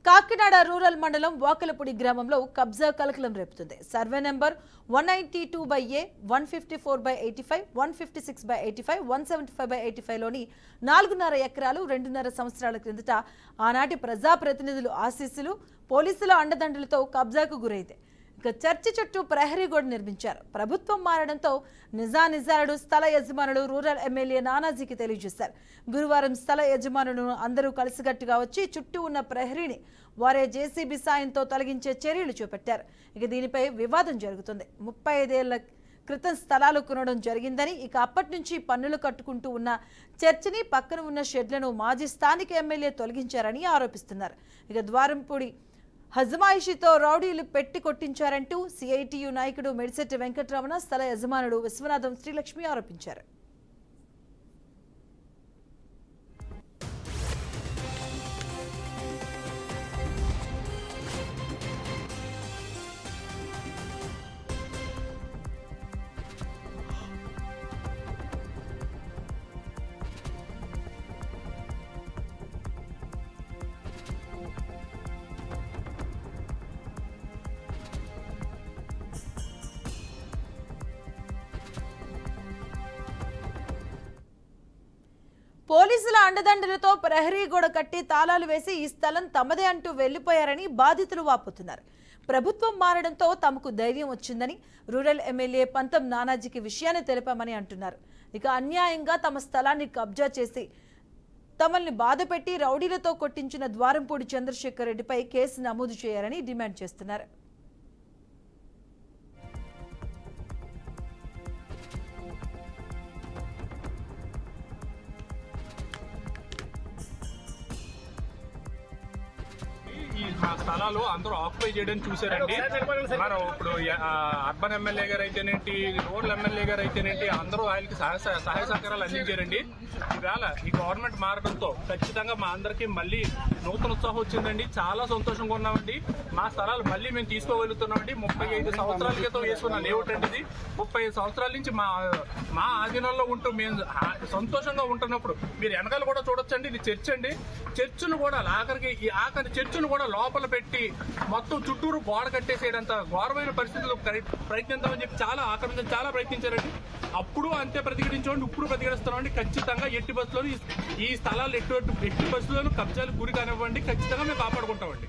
Kakinada rural మండలం వాకలపూడి గ్రామంలో కబ్జా కలకలం రేపుతుంది. సర్వే నెంబర్ 192/A, 154/85, 156/85, 175/85 లోని 4.5 ఎకరాలు 2.5 సంవత్సరాల క్రిందట ఆనాటి ప్రజాప్రతినిధులు ఆశీస్సులు, పోలీసుల అండదండలతో కబ్జాకు గురైంది. ఇక చర్చి చుట్టూ ప్రహరీ గోడ నిర్మించారు. ప్రభుత్వం మారడంతో నిజానిజాలు స్థల యజమానులు రూరల్ ఎమ్మెల్యే నానాజీకి తెలియజేశారు. గురువారం స్థల యజమానులను అందరూ కలిసికట్టుగా వచ్చి చుట్టూ ఉన్న ప్రహరీని వారే జేసీబీ సాయంతో తొలగించే చర్యలు చేపట్టారు. ఇక దీనిపై వివాదం జరుగుతుంది. 35 ఏళ్ల క్రితం స్థలాలు కొనడం జరిగిందని, ఇక అప్పటి నుంచి పన్నులు కట్టుకుంటూ ఉన్న చర్చిని, పక్కన ఉన్న షెడ్లను మాజీ స్థానిక ఎమ్మెల్యే తొలగించారని ఆరోపిస్తున్నారు. ఇక ద్వారంపూడి హజమాయిషితో రౌడీలు పెట్టి కొట్టించారంటూ సిఐటియు నాయకుడు మెడిశెట్టి వెంకటరమణ, స్థల యజమానుడు విశ్వనాథం శ్రీలక్ష్మి ఆరోపించారు. పోలీసుల అండదండలతో ప్రహరీ గోడ కట్టి తాళాలు వేసి ఈ స్థలం తమదే అంటూ వెళ్లిపోయారని బాధితులు వాపోతున్నారు. ప్రభుత్వం మారడంతో తమకు ధైర్యం వచ్చిందని రూరల్ ఎమ్మెల్యే పంతం నానాజీకి విషయాన్ని తెలిపామని అంటున్నారు. ఇక అన్యాయంగా తమ స్థలాన్ని కబ్జా చేసి తమల్ని బాధపెట్టి రౌడీలతో కొట్టించిన ద్వారంపూడి చంద్రశేఖర్ రెడ్డిపై కేసు నమోదు చేయాలని డిమాండ్ చేస్తున్నారు. మా స్థలాలు అందరూ ఆక్యుపై చేయడం చూసారండి. మరి ఇప్పుడు అర్బన్ ఎమ్మెల్యే గారు అయితేనేంటి, రూరల్ ఎమ్మెల్యే గారు అయితేనేంటి, అందరూ ఆయనకి సహాయ సహకారాలు అందించారండి. ఈవేళ ఈ గవర్నమెంట్ మారడంతో ఖచ్చితంగా మా అందరికీ మళ్ళీ నూతన ఉత్సాహం వచ్చిందండి. చాలా సంతోషంగా ఉన్నామండి. మా స్థలాలు మళ్ళీ మేము తీసుకోగలుగుతున్నామండి. 35 సంవత్సరాల క్రితం వేసుకున్న లేఅవుట్ అండి ఇది. 35 సంవత్సరాల నుంచి మా ఆధీనంలో ఉంటూ మేము సంతోషంగా ఉంటున్నప్పుడు మీరు వెనకాల కూడా చూడొచ్చండి. ఇది చర్చ్ అండి. చర్చిను కూడా ఆఖరి చర్చిను కూడా లోపల పెట్టి మొత్తం చుట్టూరు గోడ కట్టేసేయడంత ఘోరమైన పరిస్థితులు ప్రయత్నిద్దామని చెప్పి చాలా ప్రయత్నించారండి. అప్పుడు అంతే ప్రతిఘటించండి, ఇప్పుడు ప్రతిఘటిస్తున్నామండి. ఖచ్చితంగా ఎట్టి బస్సులోను ఈ స్థలాలు ఎట్టి బస్సులోను కబ్జాలు గురి కానివ్వండి, ఖచ్చితంగా మేము కాపాడుకుంటామండి.